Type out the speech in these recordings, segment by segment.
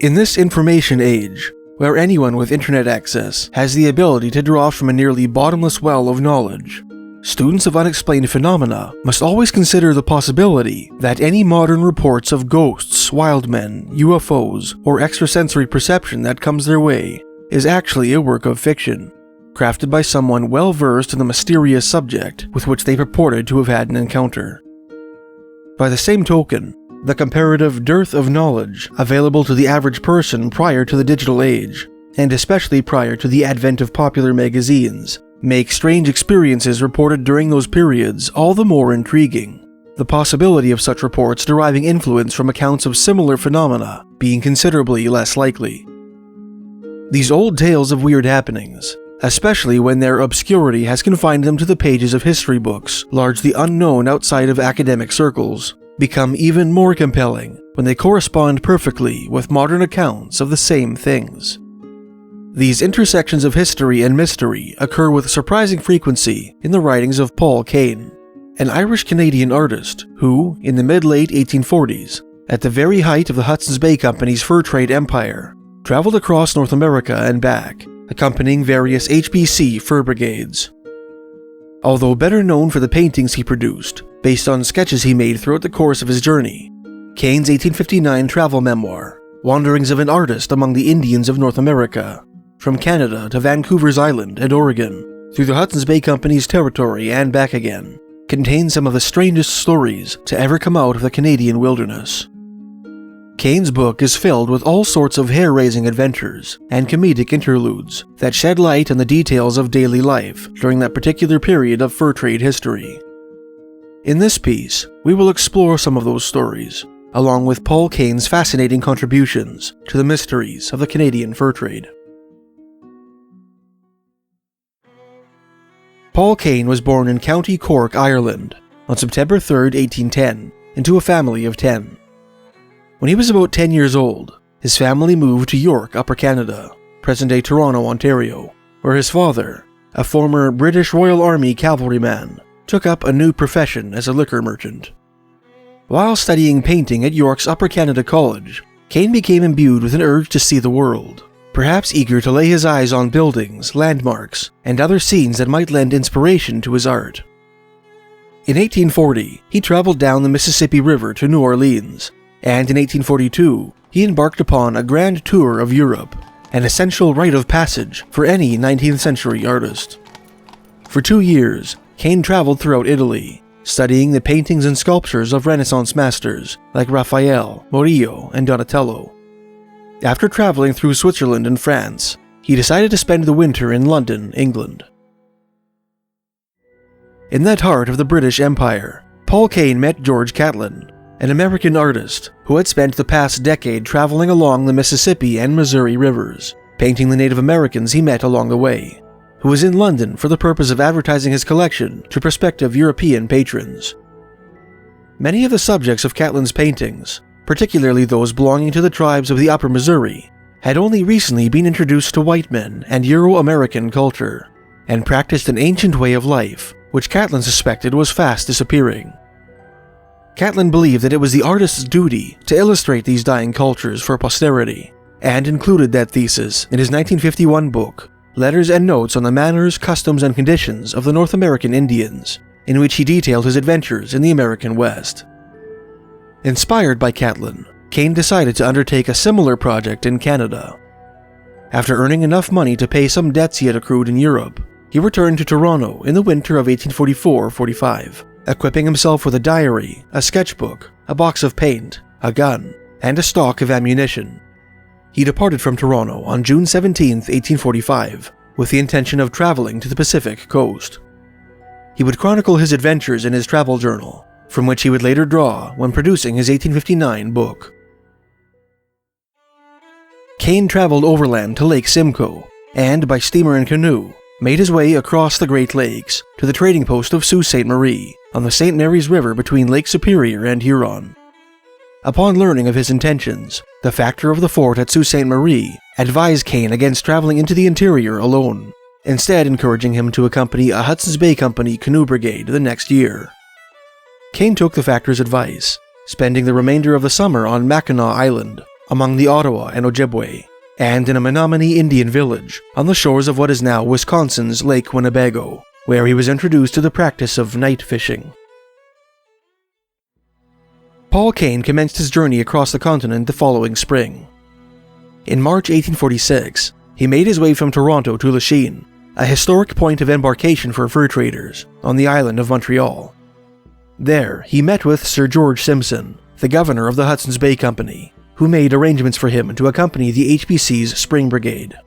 In this information age, where anyone with internet access has the ability to draw from a nearly bottomless well of knowledge, students of unexplained phenomena must always consider the possibility that any modern reports of ghosts, wildmen, UFOs, or extrasensory perception that comes their way is actually a work of fiction, crafted by someone well versed in the mysterious subject with which they purported to have had an encounter. By the same token, the comparative dearth of knowledge available to the average person prior to the digital age, and especially prior to the advent of popular magazines, make strange experiences reported during those periods all the more intriguing, the possibility of such reports deriving influence from accounts of similar phenomena being considerably less likely. These old tales of weird happenings, especially when their obscurity has confined them to the pages of history books largely unknown outside of academic circles, become even more compelling when they correspond perfectly with modern accounts of the same things. These intersections of history and mystery occur with surprising frequency in the writings of Paul Kane, an Irish-Canadian artist who, in the mid-late 1840s, at the very height of the Hudson Bay Company's fur trade empire, traveled across North America and back, accompanying various HBC fur brigades. Although better known for the paintings he produced, based on sketches he made throughout the course of his journey, Kane's 1859 travel memoir, Wanderings of an Artist Among the Indians of North America, from Canada to Vancouver's Island and Oregon, through the Hudson Bay Company's territory and back again, contains some of the strangest stories to ever come out of the Canadian wilderness. Kane's book is filled with all sorts of hair-raising adventures and comedic interludes that shed light on the details of daily life during that particular period of fur trade history. In this piece, we will explore some of those stories, along with Paul Kane's fascinating contributions to the mysteries of the Canadian fur trade. Paul Kane was born in County Cork, Ireland, on September 3, 1810, into a family of 10. When he was about 10 years old, his family moved to York, Upper Canada, present-day Toronto, Ontario, where his father, a former British Royal Army cavalryman, took up a new profession as a liquor merchant. While studying painting at York's Upper Canada College, Kane became imbued with an urge to see the world, perhaps eager to lay his eyes on buildings, landmarks, and other scenes that might lend inspiration to his art. In 1840, he traveled down the Mississippi River to New Orleans, and in 1842, he embarked upon a grand tour of Europe, an essential rite of passage for any 19th century artist. For 2 years, Kane traveled throughout Italy, studying the paintings and sculptures of Renaissance masters like Raphael, Murillo, and Donatello. After traveling through Switzerland and France, he decided to spend the winter in London, England. In that heart of the British Empire, Paul Kane met George Catlin, an American artist who had spent the past decade traveling along the Mississippi and Missouri rivers, painting the Native Americans he met along the way, who was in London for the purpose of advertising his collection to prospective European patrons. Many of the subjects of Catlin's paintings, particularly those belonging to the tribes of the Upper Missouri, had only recently been introduced to white men and Euro-American culture, and practiced an ancient way of life, which Catlin suspected was fast disappearing. Catlin believed that it was the artist's duty to illustrate these dying cultures for posterity, and included that thesis in his 1951 book, Letters and Notes on the Manners, Customs, and Conditions of the North American Indians, in which he detailed his adventures in the American West. Inspired by Catlin, Kane decided to undertake a similar project in Canada. After earning enough money to pay some debts he had accrued in Europe, he returned to Toronto in the winter of 1844-45, equipping himself with a diary, a sketchbook, a box of paint, a gun, and a stock of ammunition. He departed from Toronto on June 17, 1845, with the intention of traveling to the Pacific coast. He would chronicle his adventures in his travel journal, from which he would later draw when producing his 1859 book. Kane traveled overland to Lake Simcoe, and by steamer and canoe, made his way across the Great Lakes to the trading post of Sault Ste. Marie on the St. Mary's River between Lake Superior and Huron. Upon learning of his intentions, the factor of the fort at Sault Ste. Marie advised Kane against traveling into the interior alone, instead encouraging him to accompany a Hudson Bay Company canoe brigade the next year. Kane took the factor's advice, spending the remainder of the summer on Mackinac Island, among the Ottawa and Ojibwe, and in a Menominee Indian village on the shores of what is now Wisconsin's Lake Winnebago, where he was introduced to the practice of night fishing. Paul Kane commenced his journey across the continent the following spring. In March 1846, he made his way from Toronto to Lachine, a historic point of embarkation for fur traders on the island of Montreal. There, he met with Sir George Simpson, the governor of the Hudson Bay Company, who made arrangements for him to accompany the HBC's Spring Brigade.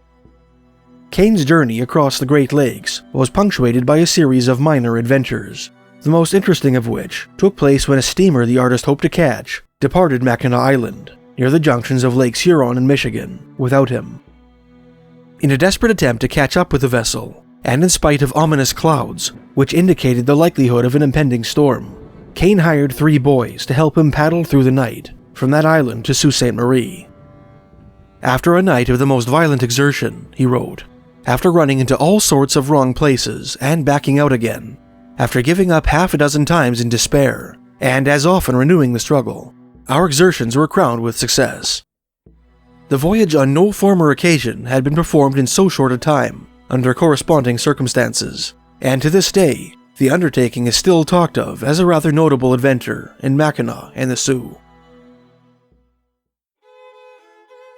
Kane's journey across the Great Lakes was punctuated by a series of minor adventures, the most interesting of which took place when a steamer the artist hoped to catch departed Mackinac Island, near the junctions of Lakes Huron and Michigan, without him. In a desperate attempt to catch up with the vessel, and in spite of ominous clouds, which indicated the likelihood of an impending storm, Kane hired 3 boys to help him paddle through the night from that island to Sault Ste. Marie. After a night of the most violent exertion, he wrote, after running into all sorts of wrong places and backing out again, after giving up half a dozen times in despair, and as often renewing the struggle, our exertions were crowned with success. The voyage on no former occasion had been performed in so short a time, under corresponding circumstances, and to this day, the undertaking is still talked of as a rather notable adventure in Mackinac and the Sioux.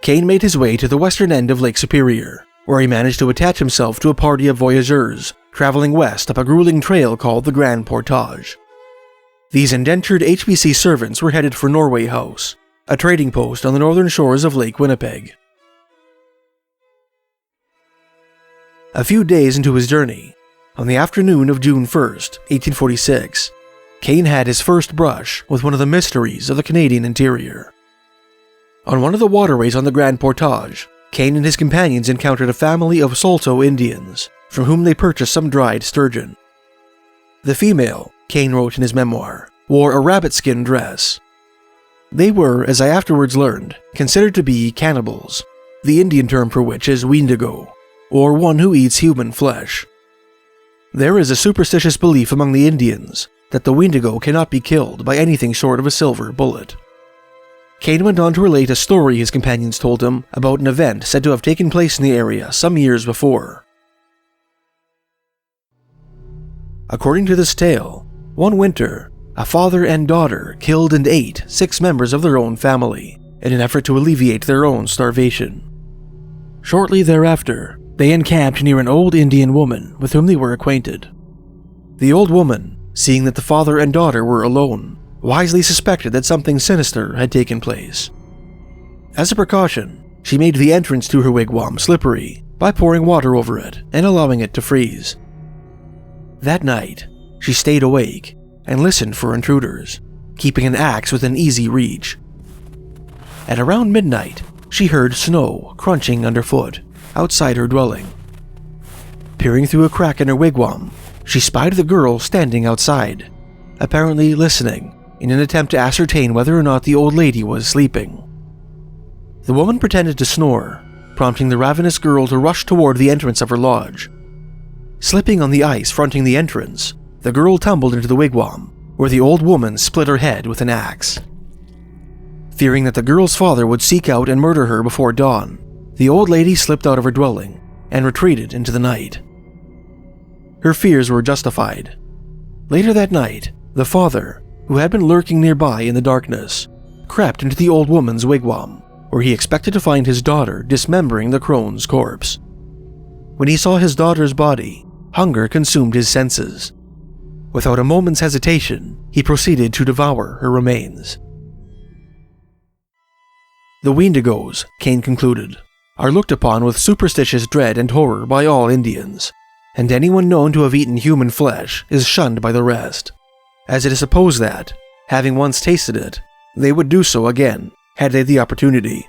Kane made his way to the western end of Lake Superior, where he managed to attach himself to a party of voyageurs traveling west up a grueling trail called the Grand Portage. These indentured HBC servants were headed for Norway House, a trading post on the northern shores of Lake Winnipeg. A few days into his journey, on the afternoon of June 1st, 1846, Kane had his first brush with one of the mysteries of the Canadian interior. On one of the waterways on the Grand Portage, Kane and his companions encountered a family of Saulteaux Indians, from whom they purchased some dried sturgeon. The female, Kane wrote in his memoir, wore a rabbit-skin dress. They were, as I afterwards learned, considered to be cannibals, the Indian term for which is Wendigo, or one who eats human flesh. There is a superstitious belief among the Indians that the Wendigo cannot be killed by anything short of a silver bullet. Kane went on to relate a story his companions told him about an event said to have taken place in the area some years before. According to this tale, one winter, a father and daughter killed and ate 6 members of their own family in an effort to alleviate their own starvation. Shortly thereafter, they encamped near an old Indian woman with whom they were acquainted. The old woman, seeing that the father and daughter were alone, wisely suspected that something sinister had taken place. As a precaution, she made the entrance to her wigwam slippery by pouring water over it and allowing it to freeze. That night, she stayed awake and listened for intruders, keeping an axe within easy reach. At around midnight, she heard snow crunching underfoot outside her dwelling. Peering through a crack in her wigwam, she spied the girl standing outside, apparently listening in an attempt to ascertain whether or not the old lady was sleeping. The woman pretended to snore, prompting the ravenous girl to rush toward the entrance of her lodge. Slipping on the ice fronting the entrance, the girl tumbled into the wigwam, where the old woman split her head with an axe. Fearing that the girl's father would seek out and murder her before dawn, the old lady slipped out of her dwelling and retreated into the night. Her fears were justified. Later that night, the father, who had been lurking nearby in the darkness, crept into the old woman's wigwam, where he expected to find his daughter dismembering the crone's corpse. When he saw his daughter's body, hunger consumed his senses. Without a moment's hesitation, he proceeded to devour her remains. The Wendigos, Kane concluded, are looked upon with superstitious dread and horror by all Indians, and anyone known to have eaten human flesh is shunned by the rest, as it is supposed that, having once tasted it, they would do so again, had they the opportunity.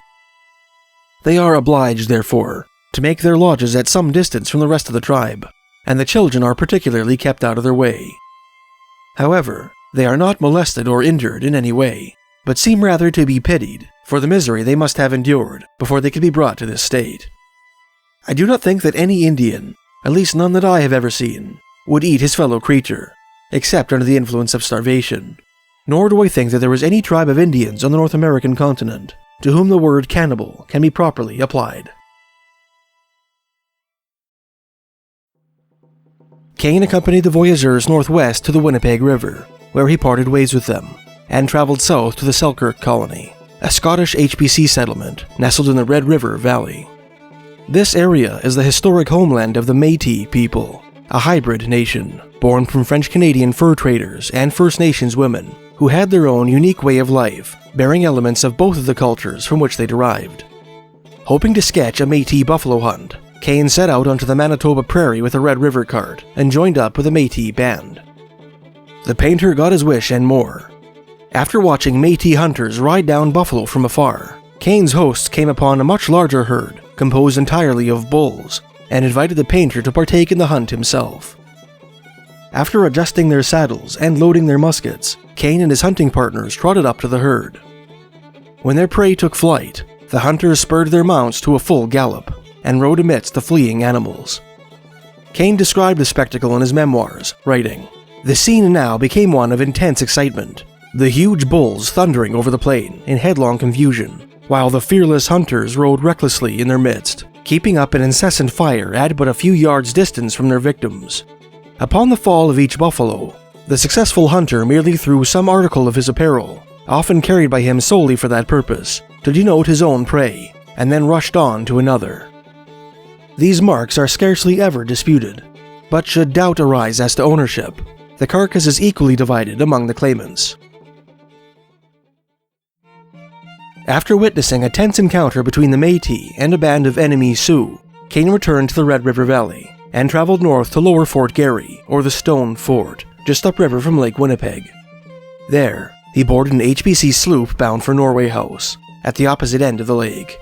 They are obliged, therefore, to make their lodges at some distance from the rest of the tribe, and the children are particularly kept out of their way. However, they are not molested or injured in any way, but seem rather to be pitied for the misery they must have endured before they could be brought to this state. I do not think that any Indian, at least none that I have ever seen, would eat his fellow creature, except under the influence of starvation, nor do I think that there was any tribe of Indians on the North American continent to whom the word cannibal can be properly applied. Kane accompanied the voyageurs northwest to the Winnipeg River, where he parted ways with them, and traveled south to the Selkirk Colony, a Scottish HBC settlement nestled in the Red River Valley. This area is the historic homeland of the Métis people, a hybrid nation born from French-Canadian fur traders and First Nations women who had their own unique way of life, bearing elements of both of the cultures from which they derived. Hoping to sketch a Métis buffalo hunt, Kane set out onto the Manitoba Prairie with a Red River cart and joined up with a Métis band. The painter got his wish and more. After watching Métis hunters ride down buffalo from afar, Kane's hosts came upon a much larger herd composed entirely of bulls and invited the painter to partake in the hunt himself. After adjusting their saddles and loading their muskets, Kane and his hunting partners trotted up to the herd. When their prey took flight, the hunters spurred their mounts to a full gallop and rode amidst the fleeing animals. Kane described the spectacle in his memoirs, writing, "The scene now became one of intense excitement, the huge bulls thundering over the plain in headlong confusion, while the fearless hunters rode recklessly in their midst, keeping up an incessant fire at but a few yards' distance from their victims. Upon the fall of each buffalo, the successful hunter merely threw some article of his apparel, often carried by him solely for that purpose, to denote his own prey, and then rushed on to another. These marks are scarcely ever disputed, but should doubt arise as to ownership, the carcass is equally divided among the claimants." After witnessing a tense encounter between the Métis and a band of enemy Sioux, Kane returned to the Red River Valley and traveled north to Lower Fort Garry, or the Stone Fort, just upriver from Lake Winnipeg. There, he boarded an HBC sloop bound for Norway House, at the opposite end of the lake.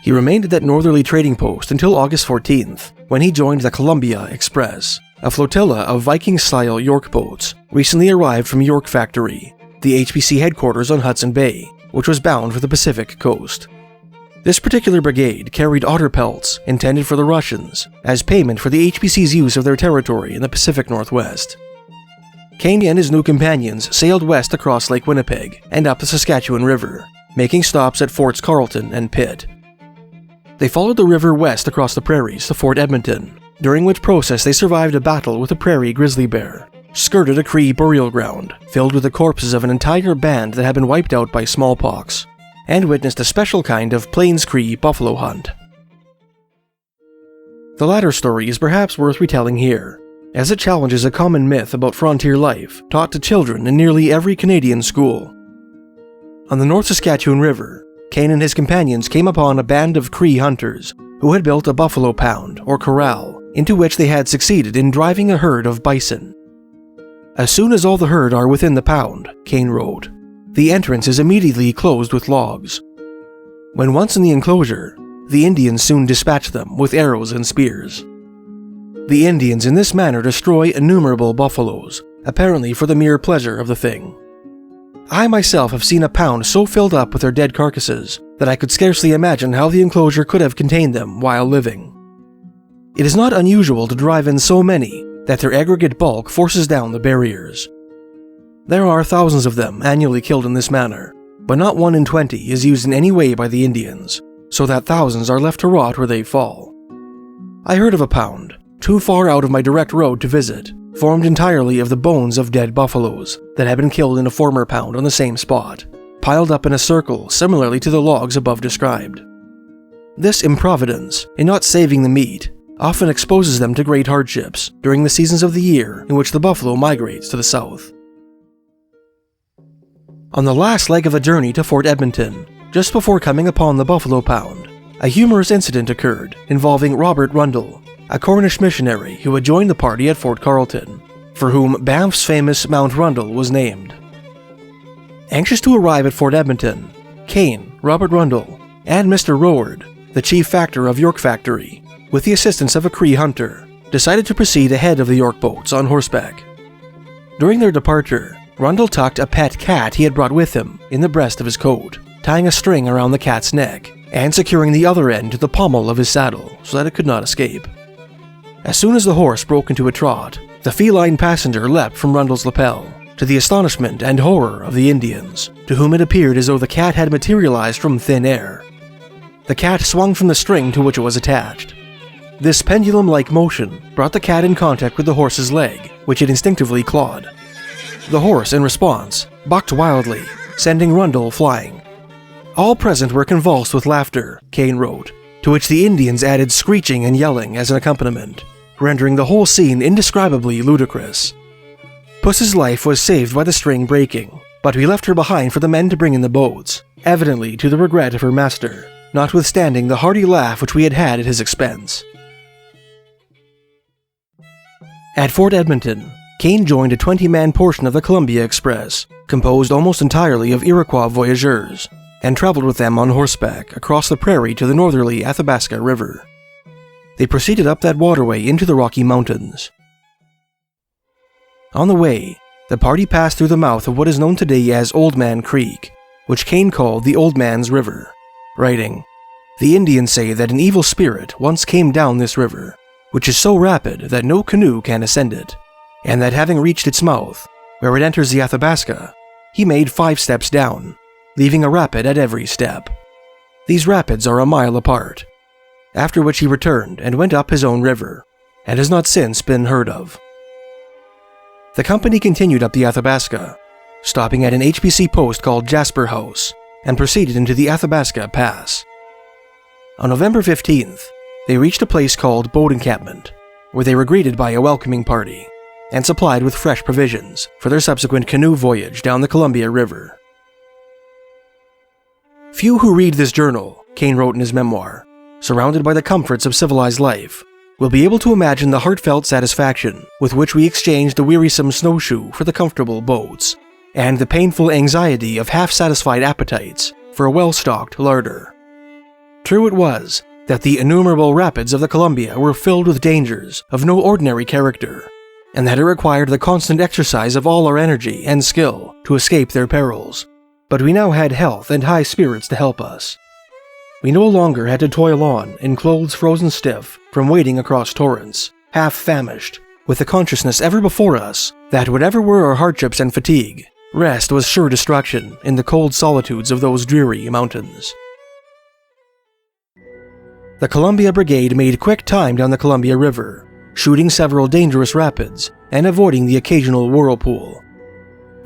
He remained at that northerly trading post until August 14th, when he joined the Columbia Express, a flotilla of Viking-style York boats recently arrived from York Factory, the HBC headquarters on Hudson Bay, which was bound for the Pacific coast. This particular brigade carried otter pelts intended for the Russians as payment for the HBC's use of their territory in the Pacific Northwest. Kane and his new companions sailed west across Lake Winnipeg and up the Saskatchewan River, making stops at Forts Carleton and Pitt. They followed the river west across the prairies to Fort Edmonton, during which process they survived a battle with a prairie grizzly bear, skirted a Cree burial ground filled with the corpses of an entire band that had been wiped out by smallpox, and witnessed a special kind of Plains Cree buffalo hunt. The latter story is perhaps worth retelling here, as it challenges a common myth about frontier life taught to children in nearly every Canadian school. On the North Saskatchewan River, Kane and his companions came upon a band of Cree hunters who had built a buffalo pound, or corral, into which they had succeeded in driving a herd of bison. "As soon as all the herd are within the pound," Kane wrote, "the entrance is immediately closed with logs. When once in the enclosure, the Indians soon dispatch them with arrows and spears. The Indians in this manner destroy innumerable buffaloes, apparently for the mere pleasure of the thing. I myself have seen a pound so filled up with their dead carcasses that I could scarcely imagine how the enclosure could have contained them while living. It is not unusual to drive in so many that their aggregate bulk forces down the barriers. There are thousands of them annually killed in this manner, but not 1 in 20 is used in any way by the Indians, so that thousands are left to rot where they fall. I heard of a pound, too far out of my direct road to visit, formed entirely of the bones of dead buffaloes that had been killed in a former pound on the same spot, piled up in a circle similarly to the logs above described. This improvidence, in not saving the meat, often exposes them to great hardships during the seasons of the year in which the buffalo migrates to the south." On the last leg of the journey to Fort Edmonton, just before coming upon the buffalo pound, a humorous incident occurred involving Robert Rundle, a Cornish missionary who had joined the party at Fort Carleton, for whom Banff's famous Mount Rundle was named. Anxious to arrive at Fort Edmonton, Kane, Robert Rundle, and Mr. Roward, the chief factor of York Factory, with the assistance of a Cree hunter, decided to proceed ahead of the York boats on horseback. During their departure, Rundle tucked a pet cat he had brought with him in the breast of his coat, tying a string around the cat's neck and securing the other end to the pommel of his saddle so that it could not escape. As soon as the horse broke into a trot, the feline passenger leapt from Rundle's lapel, to the astonishment and horror of the Indians, to whom it appeared as though the cat had materialized from thin air. The cat swung from the string to which it was attached. This pendulum-like motion brought the cat in contact with the horse's leg, which it instinctively clawed. The horse, in response, bucked wildly, sending Rundle flying. All present were convulsed with laughter, Kane wrote, to which the Indians added screeching and yelling as an accompaniment, rendering the whole scene indescribably ludicrous. Puss's life was saved by the string breaking, but we left her behind for the men to bring in the boats, evidently to the regret of her master, notwithstanding the hearty laugh which we had had at his expense. At Fort Edmonton, Kane joined a 20-man portion of the Columbia Express, composed almost entirely of Iroquois voyageurs, and traveled with them on horseback across the prairie to the northerly Athabasca River. They proceeded up that waterway into the Rocky Mountains. On the way, the party passed through the mouth of what is known today as Oldman Creek, which Kane called the Old Man's River, writing, "The Indians say that an evil spirit once came down this river, which is so rapid that no canoe can ascend it, and that having reached its mouth, where it enters the Athabasca, he made 5 steps down, leaving a rapid at every step. These rapids are a mile apart," after which he returned and went up his own river, and has not since been heard of. The company continued up the Athabasca, stopping at an HPC post called Jasper House, and proceeded into the Athabasca Pass. On November 15th, they reached a place called Boat Encampment, where they were greeted by a welcoming party, and supplied with fresh provisions for their subsequent canoe voyage down the Columbia River. "Few who read this journal," Kane wrote in his memoir, "surrounded by the comforts of civilized life, will be able to imagine the heartfelt satisfaction with which we exchanged the wearisome snowshoe for the comfortable boats, and the painful anxiety of half-satisfied appetites for a well-stocked larder. True it was that the innumerable rapids of the Columbia were filled with dangers of no ordinary character, and that it required the constant exercise of all our energy and skill to escape their perils. But we now had health and high spirits to help us. We no longer had to toil on in clothes frozen stiff from wading across torrents, half famished, with the consciousness ever before us that whatever were our hardships and fatigue, rest was sure destruction in the cold solitudes of those dreary mountains." The Columbia Brigade made quick time down the Columbia River, shooting several dangerous rapids and avoiding the occasional whirlpool.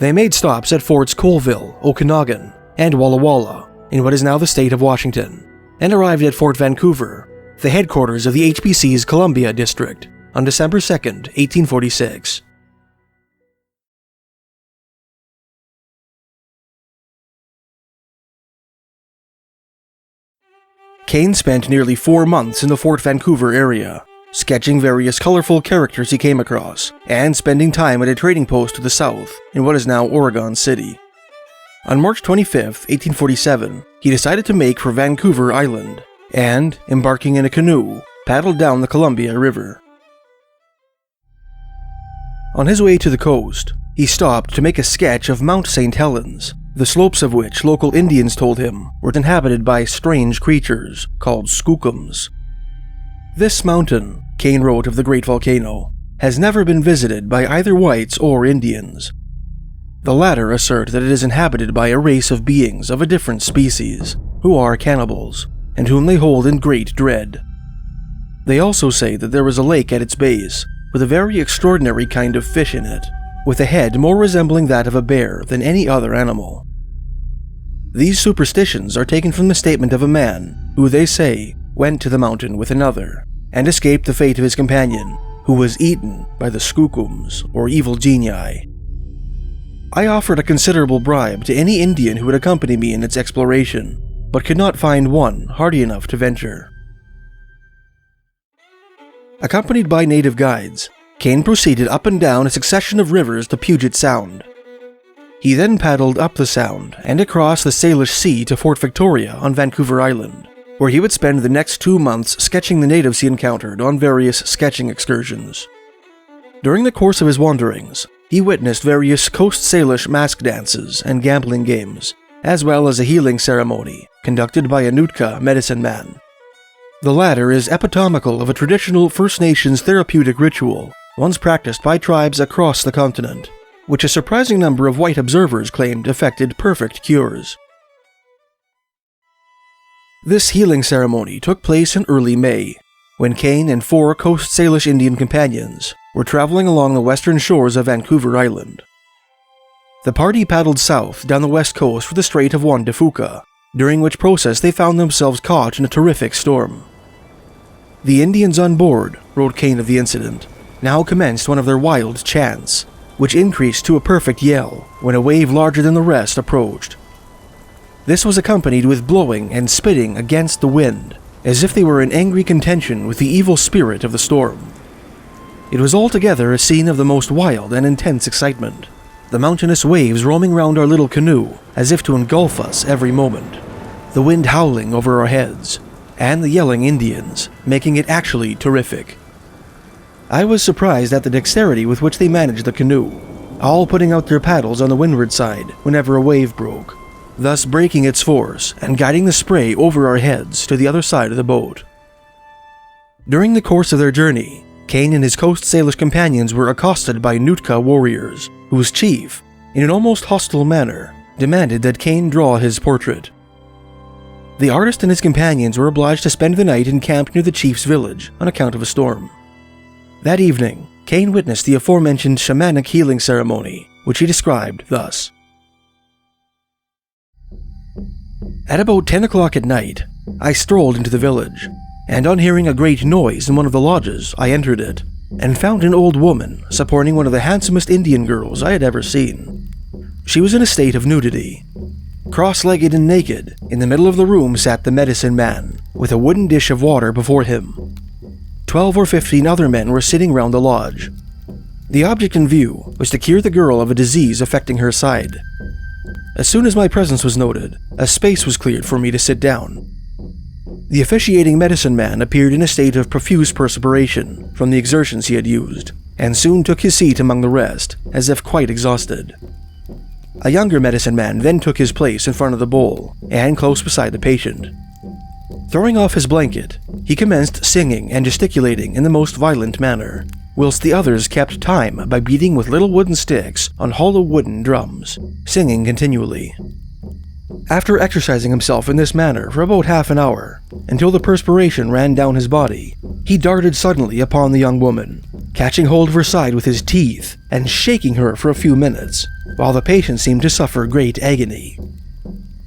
They made stops at Forts Colville, Okanagan, and Walla Walla, in what is now the state of Washington, and arrived at Fort Vancouver, the headquarters of the HPC's Columbia District, on December 2nd, 1846. Kane spent nearly 4 months in the Fort Vancouver area, sketching various colorful characters he came across, and spending time at a trading post to the south in what is now Oregon City. On March 25, 1847, he decided to make for Vancouver Island, and, embarking in a canoe, paddled down the Columbia River. On his way to the coast, he stopped to make a sketch of Mount St. Helens, the slopes of which local Indians told him were inhabited by strange creatures called Skookums. "This mountain," Kane wrote of the great volcano, "has never been visited by either whites or Indians. The latter assert that it is inhabited by a race of beings of a different species, who are cannibals, and whom they hold in great dread. They also say that there is a lake at its base, with a very extraordinary kind of fish in it, with a head more resembling that of a bear than any other animal. These superstitions are taken from the statement of a man who, they say, went to the mountain with another, and escaped the fate of his companion, who was eaten by the Skookums, or evil genii. I offered a considerable bribe to any Indian who would accompany me in its exploration, but could not find one hardy enough to venture." Accompanied by native guides, Kane proceeded up and down a succession of rivers to Puget Sound. He then paddled up the sound and across the Salish Sea to Fort Victoria on Vancouver Island, where he would spend the next 2 months sketching the natives he encountered on various sketching excursions. During the course of his wanderings, he witnessed various Coast Salish mask dances and gambling games, as well as a healing ceremony conducted by a Nootka medicine man. The latter is epitomical of a traditional First Nations therapeutic ritual once practiced by tribes across the continent, which a surprising number of white observers claimed effected perfect cures. This healing ceremony took place in early May, when Kane and 4 Coast Salish Indian companions were traveling along the western shores of Vancouver Island. The party paddled south down the west coast for the Strait of Juan de Fuca, during which process they found themselves caught in a terrific storm. The Indians on board, wrote Kane of the incident, now commenced one of their wild chants, which increased to a perfect yell when a wave larger than the rest approached. This was accompanied with blowing and spitting against the wind, as if they were in angry contention with the evil spirit of the storm. It was altogether a scene of the most wild and intense excitement, the mountainous waves roaming round our little canoe as if to engulf us every moment, the wind howling over our heads, and the yelling Indians, making it actually terrific. I was surprised at the dexterity with which they managed the canoe, all putting out their paddles on the windward side whenever a wave broke, thus breaking its force and guiding the spray over our heads to the other side of the boat. During the course of their journey, Kane and his Coast Salish companions were accosted by Nootka warriors, whose chief, in an almost hostile manner, demanded that Kane draw his portrait. The artist and his companions were obliged to spend the night in camp near the chief's village on account of a storm. That evening, Kane witnessed the aforementioned shamanic healing ceremony, which he described thus. At about 10 o'clock at night, I strolled into the village, and on hearing a great noise in one of the lodges, I entered it, and found an old woman supporting one of the handsomest Indian girls I had ever seen. She was in a state of nudity. Cross-legged and naked, in the middle of the room sat the medicine man, with a wooden dish of water before him. 12 or 15 other men were sitting round the lodge. The object in view was to cure the girl of a disease affecting her side. As soon as my presence was noted, a space was cleared for me to sit down. The officiating medicine man appeared in a state of profuse perspiration from the exertions he had used, and soon took his seat among the rest, as if quite exhausted. A younger medicine man then took his place in front of the bowl, and close beside the patient. Throwing off his blanket, he commenced singing and gesticulating in the most violent manner, whilst the others kept time by beating with little wooden sticks on hollow wooden drums, singing continually. After exercising himself in this manner for about half an hour, until the perspiration ran down his body, he darted suddenly upon the young woman, catching hold of her side with his teeth and shaking her for a few minutes, while the patient seemed to suffer great agony.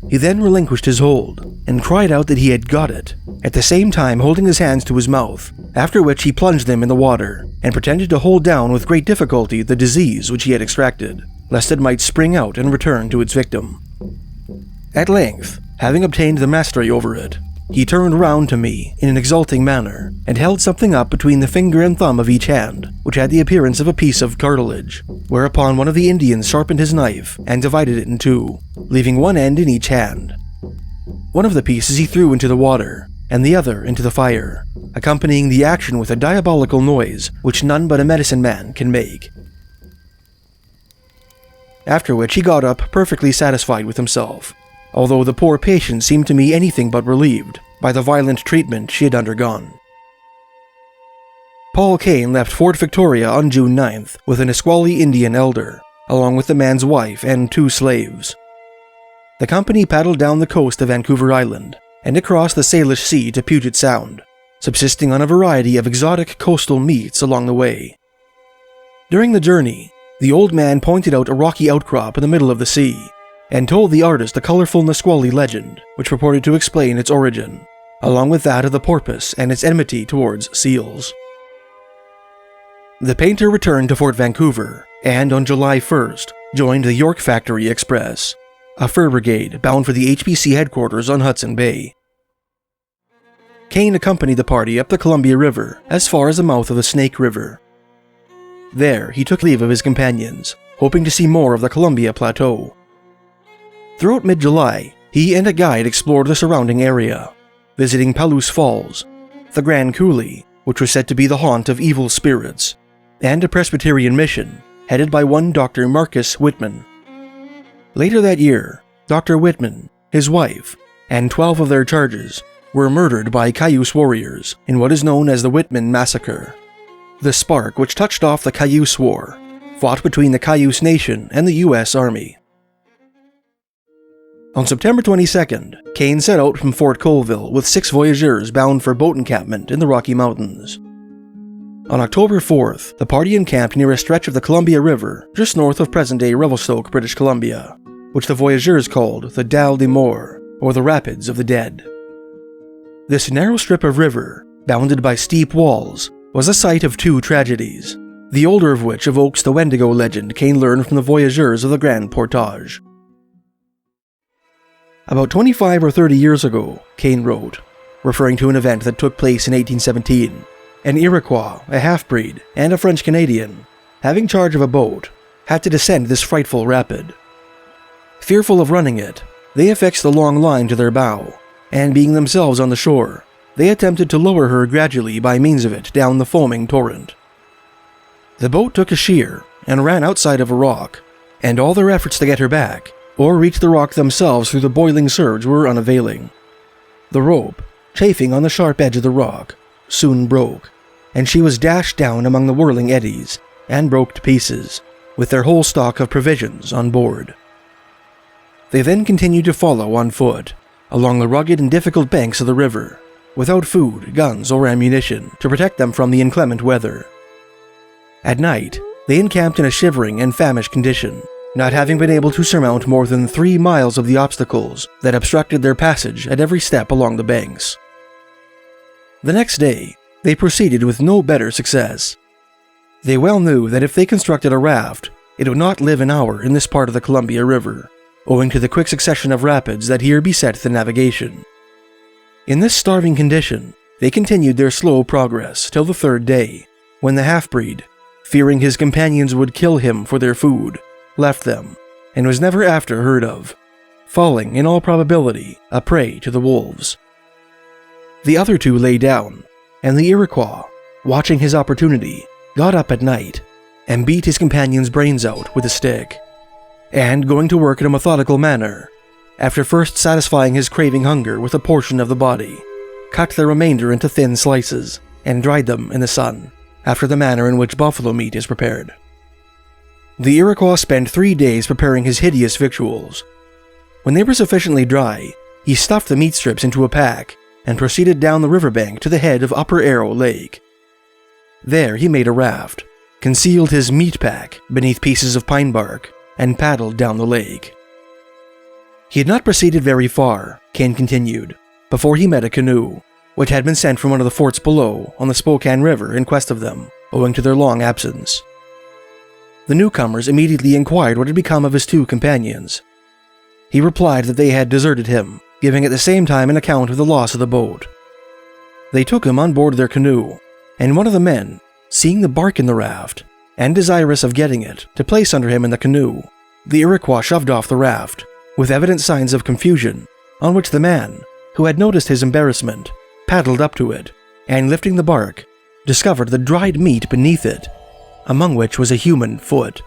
He then relinquished his hold and cried out that he had got it, at the same time holding his hands to his mouth, after which he plunged them in the water and pretended to hold down with great difficulty the disease which he had extracted, lest it might spring out and return to its victim. At length, having obtained the mastery over it, he turned round to me in an exulting manner and held something up between the finger and thumb of each hand, which had the appearance of a piece of cartilage, whereupon one of the Indians sharpened his knife and divided it in two, leaving one end in each hand. One of the pieces he threw into the water, and the other into the fire, accompanying the action with a diabolical noise which none but a medicine man can make. After which he got up perfectly satisfied with himself, although the poor patient seemed to me anything but relieved by the violent treatment she had undergone. Paul Kane left Fort Victoria on June 9th with an Nisqually Indian elder, along with the man's wife and 2 slaves. The company paddled down the coast of Vancouver Island and across the Salish Sea to Puget Sound, subsisting on a variety of exotic coastal meats along the way. During the journey, the old man pointed out a rocky outcrop in the middle of the sea, and told the artist a colorful Nisqually legend, which purported to explain its origin, along with that of the porpoise and its enmity towards seals. The painter returned to Fort Vancouver, and on July 1st, joined the York Factory Express, a fur brigade bound for the HBC headquarters on Hudson Bay. Kane accompanied the party up the Columbia River as far as the mouth of the Snake River. There, he took leave of his companions, hoping to see more of the Columbia Plateau. Throughout mid-July, he and a guide explored the surrounding area, visiting Palouse Falls, the Grand Coulee, which was said to be the haunt of evil spirits, and a Presbyterian mission headed by one Dr. Marcus Whitman. Later that year, Dr. Whitman, his wife, and 12 of their charges were murdered by Cayuse warriors in what is known as the Whitman Massacre. The spark which touched off the Cayuse War fought between the Cayuse Nation and the U.S. Army. On September 22nd, Kane set out from Fort Colville with 6 voyageurs bound for boat encampment in the Rocky Mountains. On October 4th, the party encamped near a stretch of the Columbia River just north of present-day Revelstoke, British Columbia, which the voyageurs called the Dalles des Morts, or the Rapids of the Dead. This narrow strip of river, bounded by steep walls, was the site of 2 tragedies, the older of which evokes the Wendigo legend Kane learned from the voyageurs of the Grand Portage. About 25 or 30 years ago, Kane wrote, referring to an event that took place in 1817, an Iroquois, a half-breed, and a French-Canadian, having charge of a boat, had to descend this frightful rapid. Fearful of running it, they affixed the long line to their bow, and being themselves on the shore, they attempted to lower her gradually by means of it down the foaming torrent. The boat took a sheer and ran outside of a rock, and all their efforts to get her back, or reach the rock themselves through the boiling surge, were unavailing. The rope, chafing on the sharp edge of the rock, soon broke, and she was dashed down among the whirling eddies and broke to pieces, with their whole stock of provisions on board. They then continued to follow on foot, along the rugged and difficult banks of the river, without food, guns, or ammunition to protect them from the inclement weather. At night, they encamped in a shivering and famished condition, not having been able to surmount more than 3 miles of the obstacles that obstructed their passage at every step along the banks. The next day, they proceeded with no better success. They well knew that if they constructed a raft, it would not live an hour in this part of the Columbia River, owing to the quick succession of rapids that here beset the navigation. In this starving condition, they continued their slow progress till the 3rd day, when the half-breed, fearing his companions would kill him for their food, left them, and was never after heard of, falling, in all probability, a prey to the wolves. The other 2 lay down, and the Iroquois, watching his opportunity, got up at night and beat his companion's brains out with a stick, and going to work in a methodical manner, after first satisfying his craving hunger with a portion of the body, cut the remainder into thin slices and dried them in the sun, after the manner in which buffalo meat is prepared. The Iroquois spent 3 days preparing his hideous victuals. When they were sufficiently dry, he stuffed the meat strips into a pack and proceeded down the riverbank to the head of Upper Arrow Lake. There he made a raft, concealed his meat pack beneath pieces of pine bark, and paddled down the lake. He had not proceeded very far, Kane continued, before he met a canoe, which had been sent from one of the forts below on the Spokane River in quest of them, owing to their long absence. The newcomers immediately inquired what had become of his 2 companions. He replied that they had deserted him, giving at the same time an account of the loss of the boat. They took him on board their canoe, and one of the men, seeing the bark in the raft, and desirous of getting it to place under him in the canoe, the Iroquois shoved off the raft, with evident signs of confusion, on which the man, who had noticed his embarrassment, paddled up to it, and lifting the bark, discovered the dried meat beneath it, among which was a human foot.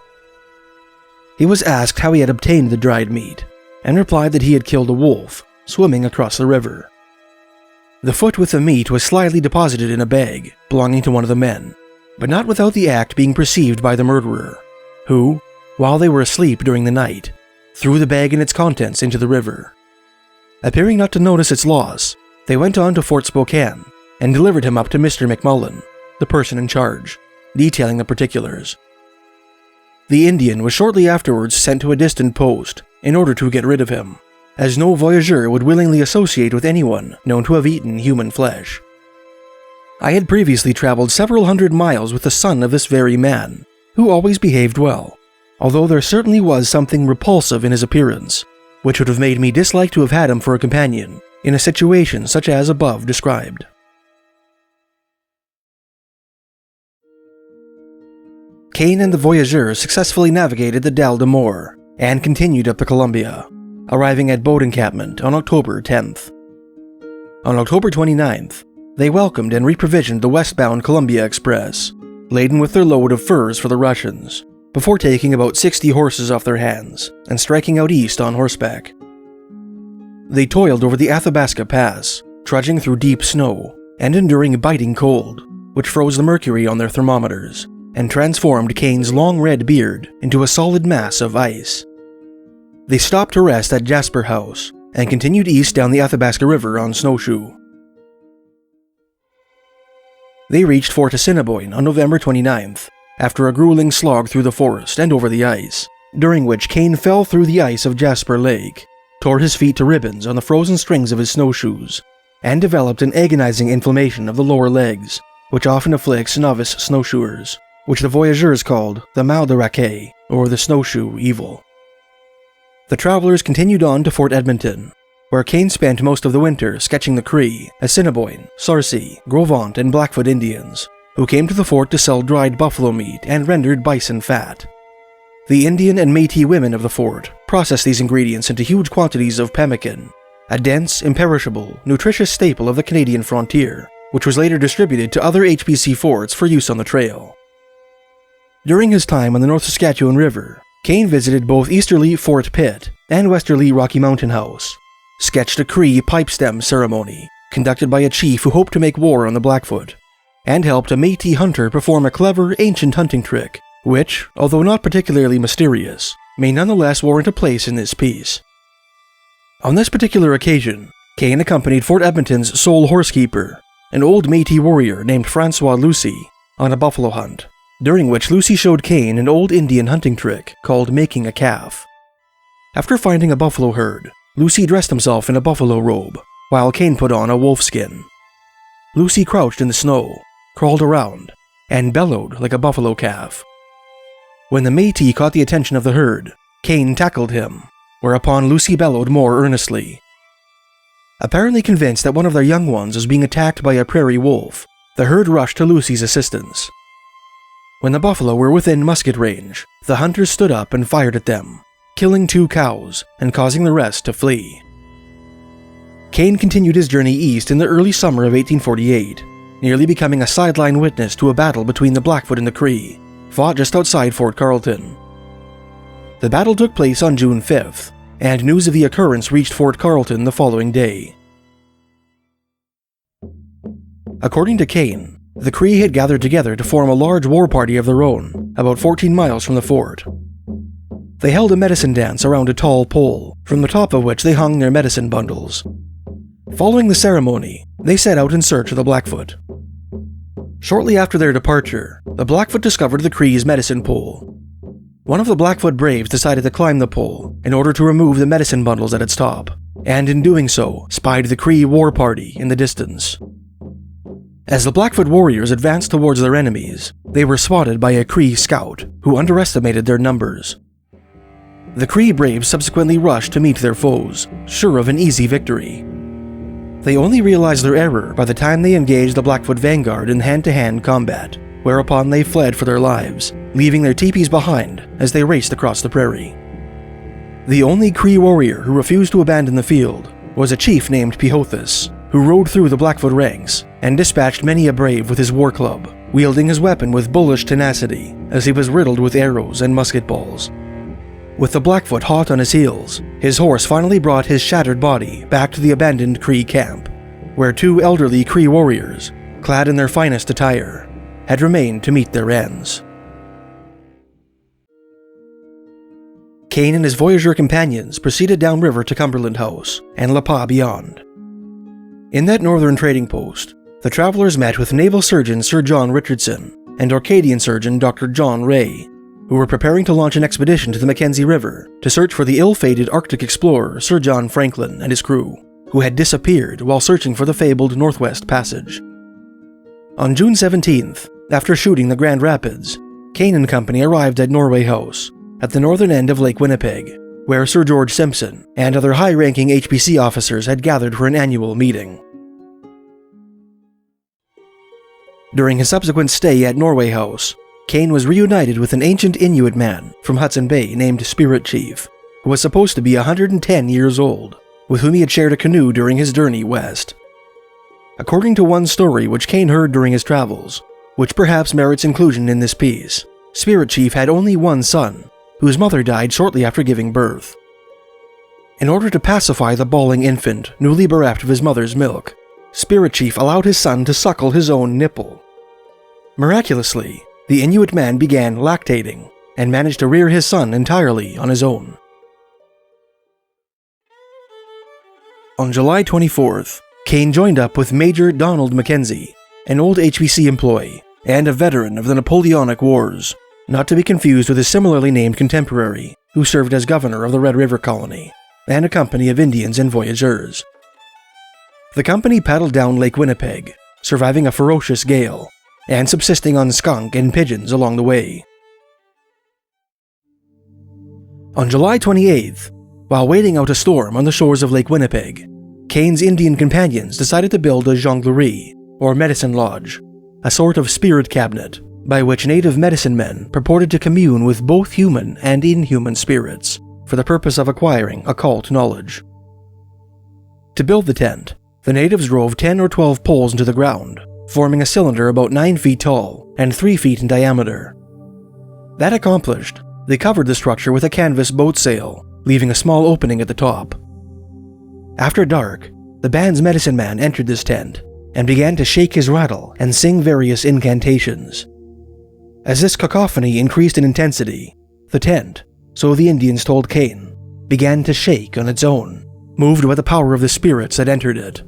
He was asked how he had obtained the dried meat, and replied that he had killed a wolf, swimming across the river. The foot with the meat was slyly deposited in a bag belonging to one of the men, but not without the act being perceived by the murderer, who, while they were asleep during the night, threw the bag and its contents into the river. Appearing not to notice its loss, they went on to Fort Spokane and delivered him up to Mr. McMullen, the person in charge, detailing the particulars. The Indian was shortly afterwards sent to a distant post in order to get rid of him, as no voyageur would willingly associate with anyone known to have eaten human flesh. I had previously traveled several hundred miles with the son of this very man, who always behaved well, although there certainly was something repulsive in his appearance, which would have made me dislike to have had him for a companion in a situation such as above described. Kane and the voyageurs successfully navigated the Dalles des Morts and continued up the Columbia, arriving at boat encampment on October 10th. On October 29th, they welcomed and reprovisioned the westbound Columbia Express, laden with their load of furs for the Russians, before taking about 60 horses off their hands and striking out east on horseback. They toiled over the Athabasca Pass, trudging through deep snow and enduring biting cold, which froze the mercury on their thermometers, and transformed Kane's long red beard into a solid mass of ice. They stopped to rest at Jasper House and continued east down the Athabasca River on snowshoe. They reached Fort Assiniboine on November 29th, after a grueling slog through the forest and over the ice, during which Kane fell through the ice of Jasper Lake, tore his feet to ribbons on the frozen strings of his snowshoes, and developed an agonizing inflammation of the lower legs, which often afflicts novice snowshoers, which the voyageurs called the mal de raquet, or the snowshoe evil. The travelers continued on to Fort Edmonton, where Kane spent most of the winter sketching the Cree, Assiniboine, Sarcee, Gros Ventre, and Blackfoot Indians, who came to the fort to sell dried buffalo meat and rendered bison fat. The Indian and Métis women of the fort processed these ingredients into huge quantities of pemmican, a dense, imperishable, nutritious staple of the Canadian frontier, which was later distributed to other HBC forts for use on the trail. During his time on the North Saskatchewan River, Kane visited both easterly Fort Pitt and westerly Rocky Mountain House, sketched a Cree pipe stem ceremony conducted by a chief who hoped to make war on the Blackfoot, and helped a Métis hunter perform a clever ancient hunting trick, which, although not particularly mysterious, may nonetheless warrant a place in this piece. On this particular occasion, Kane accompanied Fort Edmonton's sole horsekeeper, an old Métis warrior named Francois Lucy, on a buffalo hunt, during which Lucy showed Kane an old Indian hunting trick called making a calf. After finding a buffalo herd, Lucy dressed himself in a buffalo robe, while Kane put on a wolf skin. Lucy crouched in the snow, crawled around, and bellowed like a buffalo calf. When the Métis caught the attention of the herd, Kane tackled him, whereupon Lucy bellowed more earnestly. Apparently convinced that one of their young ones was being attacked by a prairie wolf, the herd rushed to Lucy's assistance. When the buffalo were within musket range, the hunters stood up and fired at them, killing 2 cows and causing the rest to flee. Kane continued his journey east in the early summer of 1848, nearly becoming a sideline witness to a battle between the Blackfoot and the Cree, fought just outside Fort Carleton. The battle took place on June 5th, and news of the occurrence reached Fort Carleton the following day. According to Kane, the Cree had gathered together to form a large war party of their own, about 14 miles from the fort. They held a medicine dance around a tall pole, from the top of which they hung their medicine bundles. Following the ceremony, they set out in search of the Blackfoot. Shortly after their departure, the Blackfoot discovered the Cree's medicine pole. One of the Blackfoot braves decided to climb the pole in order to remove the medicine bundles at its top, and in doing so, spied the Cree war party in the distance. As the Blackfoot warriors advanced towards their enemies, they were spotted by a Cree scout who underestimated their numbers. The Cree braves subsequently rushed to meet their foes, sure of an easy victory. They only realized their error by the time they engaged the Blackfoot vanguard in hand-to-hand combat, whereupon they fled for their lives, leaving their teepees behind as they raced across the prairie. The only Cree warrior who refused to abandon the field was a chief named Pehothus, who rode through the Blackfoot ranks and dispatched many a brave with his war club, wielding his weapon with bullish tenacity as he was riddled with arrows and musket balls. With the Blackfoot hot on his heels, his horse finally brought his shattered body back to the abandoned Cree camp, where 2 elderly Cree warriors, clad in their finest attire, had remained to meet their ends. Kane and his voyageur companions proceeded downriver to Cumberland House and La Pas beyond. In that northern trading post, the travelers met with naval surgeon Sir John Richardson and Orcadian surgeon Dr. John Ray, who were preparing to launch an expedition to the Mackenzie River to search for the ill-fated Arctic explorer Sir John Franklin and his crew, who had disappeared while searching for the fabled Northwest Passage. On June 17th, after shooting the Grand Rapids, Kane and company arrived at Norway House, at the northern end of Lake Winnipeg, where Sir George Simpson and other high-ranking HBC officers had gathered for an annual meeting. During his subsequent stay at Norway House, Kane was reunited with an ancient Inuit man from Hudson Bay named Spirit Chief, who was supposed to be 110 years old, with whom he had shared a canoe during his journey west. According to one story which Kane heard during his travels, which perhaps merits inclusion in this piece, Spirit Chief had only one son, whose mother died shortly after giving birth. In order to pacify the bawling infant newly bereft of his mother's milk, Spirit Chief allowed his son to suckle his own nipple. Miraculously, the Inuit man began lactating and managed to rear his son entirely on his own. On July 24th, Kane joined up with Major Donald Mackenzie, an old HBC employee and a veteran of the Napoleonic Wars, not to be confused with his similarly named contemporary, who served as governor of the Red River Colony, and a company of Indians and voyageurs. The company paddled down Lake Winnipeg, surviving a ferocious gale, and subsisting on skunk and pigeons along the way. On July 28th, while waiting out a storm on the shores of Lake Winnipeg, Kane's Indian companions decided to build a jonglerie, or medicine lodge, a sort of spirit cabinet by which native medicine men purported to commune with both human and inhuman spirits for the purpose of acquiring occult knowledge. To build the tent, the natives drove 10 or 12 poles into the ground, forming a cylinder about 9 feet tall and 3 feet in diameter. That accomplished, they covered the structure with a canvas boat sail, leaving a small opening at the top. After dark, the band's medicine man entered this tent and began to shake his rattle and sing various incantations. As this cacophony increased in intensity, the tent, so the Indians told Kane, began to shake on its own, moved by the power of the spirits that entered it.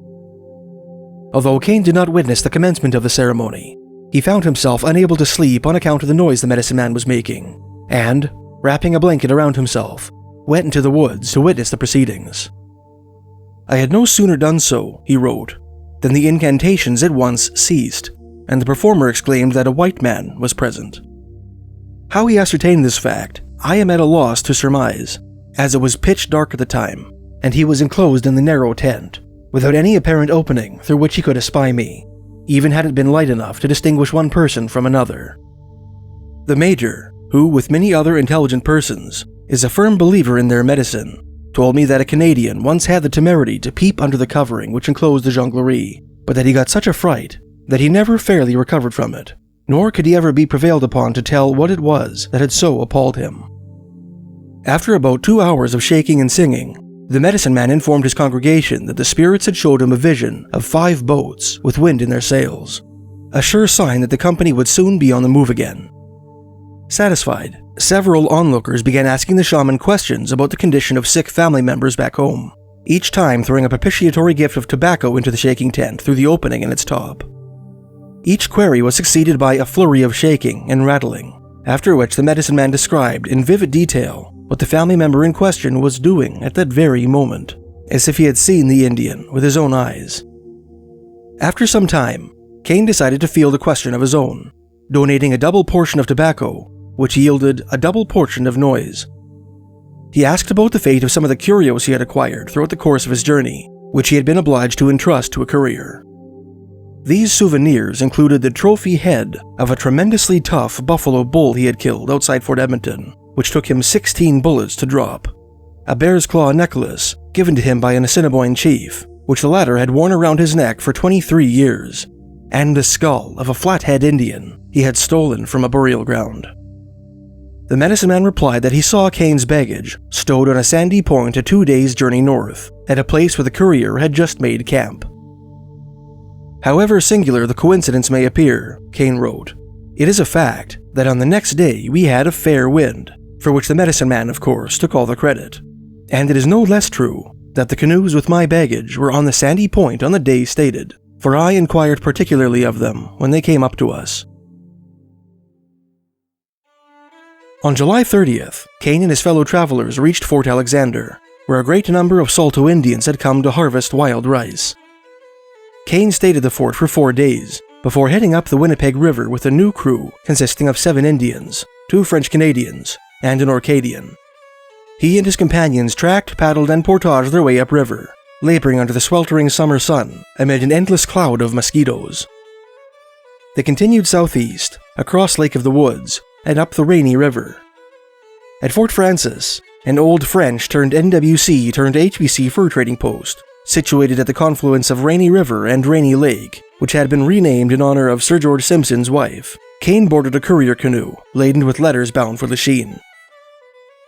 Although Kane did not witness the commencement of the ceremony, he found himself unable to sleep on account of the noise the medicine man was making, and, wrapping a blanket around himself, went into the woods to witness the proceedings. "I had no sooner done so," he wrote, "than the incantations at once ceased, and the performer exclaimed that a white man was present. How he ascertained this fact, I am at a loss to surmise, as it was pitch dark at the time, and he was enclosed in the narrow tent, without any apparent opening through which he could espy me, even had it been light enough to distinguish one person from another. The Major, who, with many other intelligent persons, is a firm believer in their medicine, told me that a Canadian once had the temerity to peep under the covering which enclosed the jonglerie, but that he got such a fright that he never fairly recovered from it, nor could he ever be prevailed upon to tell what it was that had so appalled him. After about 2 hours of shaking and singing, the medicine man informed his congregation that the spirits had showed him a vision of 5 boats with wind in their sails, a sure sign that the company would soon be on the move again. Satisfied, several onlookers began asking the shaman questions about the condition of sick family members back home, each time throwing a propitiatory gift of tobacco into the shaking tent through the opening in its top. Each query was succeeded by a flurry of shaking and rattling, after which the medicine man described in vivid detail what the family member in question was doing at that very moment, as if he had seen the Indian with his own eyes. After some time, Kane decided to field a question of his own, donating a double portion of tobacco, which yielded a double portion of noise. He asked about the fate of some of the curios he had acquired throughout the course of his journey, which he had been obliged to entrust to a courier. These souvenirs included the trophy head of a tremendously tough buffalo bull he had killed outside Fort Edmonton, which took him 16 bullets to drop, a bear's claw necklace given to him by an Assiniboine chief, which the latter had worn around his neck for 23 years, and the skull of a Flathead Indian he had stolen from a burial ground. The medicine man replied that he saw Kane's baggage stowed on a sandy point a 2 days' journey north, at a place where the courier had just made camp. However singular the coincidence may appear, Kane wrote, it is a fact that on the next day we had a fair wind, for which the medicine man, of course, took all the credit. And it is no less true that the canoes with my baggage were on the sandy point on the day stated, for I inquired particularly of them when they came up to us. On July 30th, Kane and his fellow travelers reached Fort Alexander, where a great number of Saulteaux Indians had come to harvest wild rice. Kane stayed at the fort for 4 days, before heading up the Winnipeg River with a new crew consisting of 7 Indians, 2 French Canadians, and an Orcadian. He and his companions tracked, paddled, and portaged their way upriver, laboring under the sweltering summer sun amid an endless cloud of mosquitoes. They continued southeast, across Lake of the Woods, and up the Rainy River. At Fort Francis, an old French turned NWC turned HBC fur trading post, situated at the confluence of Rainy River and Rainy Lake, which had been renamed in honor of Sir George Simpson's wife, Kane boarded a courier canoe laden with letters bound for Lachine.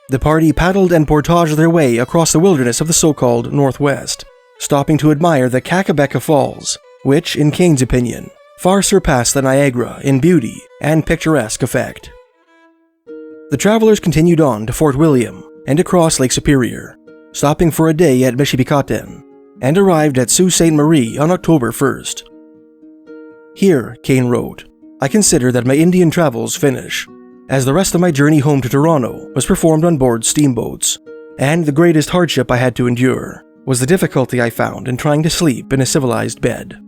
The party paddled and portaged their way across the wilderness of the so-called Northwest, stopping to admire the Kakabeka Falls, which, in Kane's opinion, far surpassed the Niagara in beauty and picturesque effect. The travelers continued on to Fort William and across Lake Superior, stopping for a day at Mishipikaten, and arrived at Sault Ste. Marie on October 1st. Here, Kane wrote, I consider that my Indian travels finish, as the rest of my journey home to Toronto was performed on board steamboats, and the greatest hardship I had to endure was the difficulty I found in trying to sleep in a civilized bed.